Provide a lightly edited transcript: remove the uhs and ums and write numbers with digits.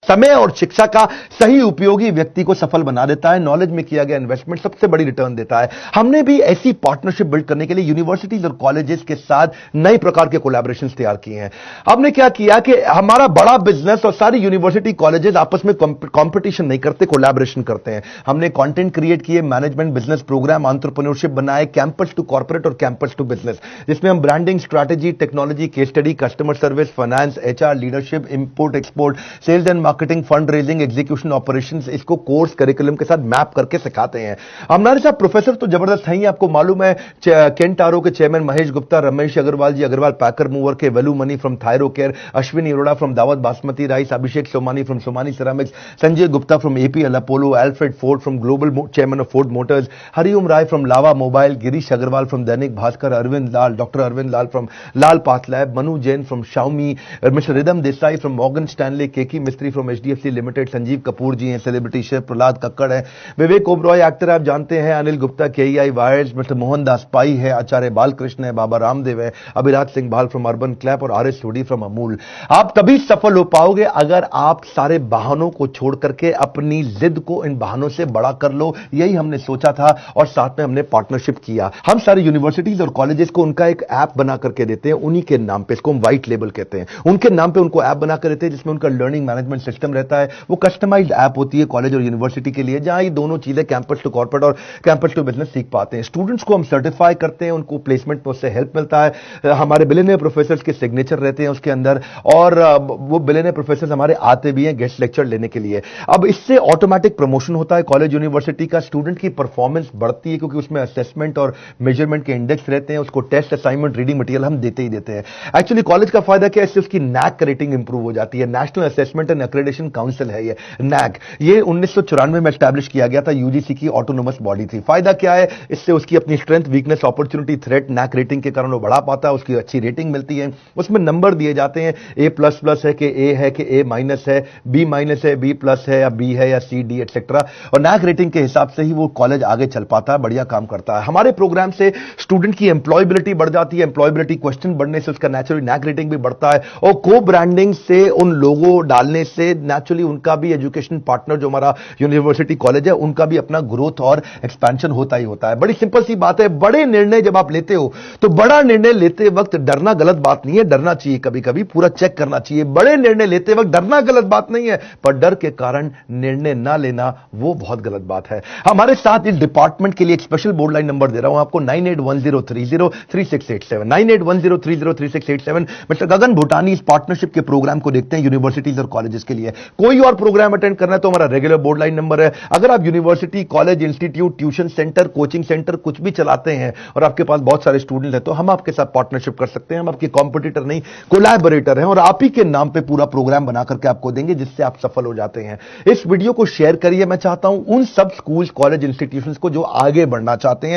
समय और शिक्षा का सही उपयोगी व्यक्ति को सफल बना देता है। नॉलेज में किया गया इन्वेस्टमेंट सबसे बड़ी रिटर्न देता है। हमने भी ऐसी पार्टनरशिप बिल्ड करने के लिए यूनिवर्सिटीज और कॉलेजेस के साथ नए प्रकार के कोलैबोरेशंस तैयार किए हैं। हमने क्या किया कि हमारा बड़ा बिजनेस और सारी यूनिवर्सिटी कॉलेजेस आपस में कंपटीशन नहीं करते, कोलैबोरेशन करते हैं। हमने कंटेंट क्रिएट किए, मैनेजमेंट बिजनेस प्रोग्राम, एंटरप्रेन्योरशिप बनाए, कैंपस टू कॉर्पोरेट और कैंपस टू बिजनेस, जिसमें हम branding, strategy, technology, case study, customer service, finance, HR, leadership, import export, sales and marketing, fund raising, execution, operations, इसको course curriculum के साथ map करके सिखाते हैं। हमारे साथ प्रोफेसर तो जबरदस्त हैं ही, आपको मालूम है। केंटारो के chairman Mahesh Gupta, Ramesh Agarwal ji, Agarwal packer mover के, Velu Mani from Thyrocare, Ashwini Arora from Daawat basmati rice, Abhishek Somani from Somani ceramics, Sanjay Gupta from APL Apollo, Alfred Ford from global chairman of Ford Motors, Hariom Rai from Lava mobile, Girish Agarwal from Dainik Bhaskar, Arvind Lal, doctor Arvind Lal from Lal path lab, Manu Jain from Xiaomi, mister Ridham Desai from Morgan Stanley, Keki Mistry from HDFC limited, Sanjeev Kapoor ji हैं celebrity chef, Prahlad Kakkar है, Vivek Oberoi actor आप जानते हैं, Anil Gupta KEI wires, mister Mohandas Pai है, आचार्य बालकृष्ण है, बाबा रामदेव है, Abhiraj Singh Bhal from Urban Clap और R S Sodhi from Amul. आप तभी सफल हो पाओगे अगर आप सारे बहानों को छोड़ करके अपनी जिद को इन बहानों से बड़ा कर लो। यही हमने सोचा था और साथ में हमने पार्टनरशिप किया। हम सारी यूनिवर्सिटीज और कॉलेजेस को उनका एक ऐप बना करके देते हैं, उन्हीं के नाम पे, इसको हम व्हाइट लेबल कहते हैं, उनके नाम पे उनको ऐप बना कर देते हैं जिसमें उनका लर्निंग मैनेजमेंट सिस्टम रहता है। वो कस्टमाइज्ड ऐप होती है कॉलेज और यूनिवर्सिटी के लिए, जहां ये दोनों चीजें कैंपस टू कॉर्पोरेट और कैंपस टू बिजनेस सीख पाते हैं। स्टूडेंट्स को हम सर्टिफाई करते हैं, उनको प्लेसमेंट में उससे हेल्प मिलता है। हमारे बिलियनियर प्रोफेसर के सिग्नेचर रहते हैं उसके अंदर, और वो बिलियनियर प्रोफेसर हमारे आते भी हैं गेस्ट लेक्चर लेने के लिए। अब इससे ऑटोमेटिक प्रमोशन होता है कॉलेज यूनिवर्सिटी का, स्टूडेंट की परफॉर्मेंस बढ़ती है क्योंकि उसमें असेसमेंट और मेजरमेंट के इंडेक्स रहते हैं। उसको टेस्ट, असाइनमेंट, रीडिंग मटेरियल हम देते ही देते हैं। एक्चुअली कॉलेज का फायदा क्या है, इससे उसकी नैक रेटिंग इंप्रूव हो जाती है। National assessment and accreditation council है ये नैक, ये 1994 में एस्टैब्लिश किया गया था, यूजीसी की ऑटोनोमस बॉडी थी। फायदा क्या है, इससे उसकी अपनी strength, weakness, opportunity, threat, NAAC rating के कारण वो बढ़ा पाता है, उसकी अच्छी रेटिंग मिलती है। उसमें नंबर दिए जाते हैं, A++ है कि A है कि A- है, B- है, B+ है या B है या C, D एटसेट्रा, और नैक रेटिंग के हिसाब से ही वो कॉलेज आगे चल पाता है, बढ़िया काम करता है। हमारे प्रोग्राम से स्टूडेंट की एम्प्लॉयबिलिटी बढ़ जाती है, एम्प्लॉयबिलिटी क्वेश्चन बढ़ने से उसका नेचुरली नैक रेटिंग भी बढ़ता है, और को ब्रांडिंग से उन लोगों डालने से नेचुरली उनका भी एजुकेशन पार्टनर जो हमारा यूनिवर्सिटी कॉलेज है उनका भी अपना ग्रोथ और एक्सपेंशन होता ही होता है। बड़ी सिंपल सी बात है, बड़े निर्णय जब आप लेते हो तो बड़ा निर्णय लेते वक्त डरना गलत बात नहीं है, डरना चाहिए, कभी कभी पूरा चेक करना चाहिए। बड़े निर्णय लेते वक्त डरना गलत बात नहीं है, पर डर के कारण निर्णय ना लेना वो बहुत गलत बात है। हमारे साथ इस डिपार्टमेंट के लिए एक स्पेशल बोर्ड लाइन नंबर दे रहा हूं आपको, 9810303687, 9810303687। मिस्टर गगन भूटानी इस पार्टनरशिप के प्रोग्राम को देखते हैं यूनिवर्सिटीज और कॉलेजेस के लिए। कोई और प्रोग्राम अटेंड करना है तो हमारा रेगुलर बोर्ड लाइन नंबर है। अगर आप university, college, institute, tuition centre, coaching centre कुछ भी चलाते हैं और आपके पास बहुत सारे स्टूडेंट हैं तो हम आपके साथ पार्टनरशिप कर सकते हैं। हम आपके कॉम्पिटिटर नहीं, कोलैबोरेटर हैं, और आप ही के नाम पे पूरा प्रोग्राम बना करके आपको देंगे जिससे आप सफल हो जाते हैं। इस वीडियो को शेयर करिए। मैं चाहता हूं उन सब स्कूल, कॉलेज, इंस्टीट्यूशंस को जो आगे बढ़ना चाहते हैं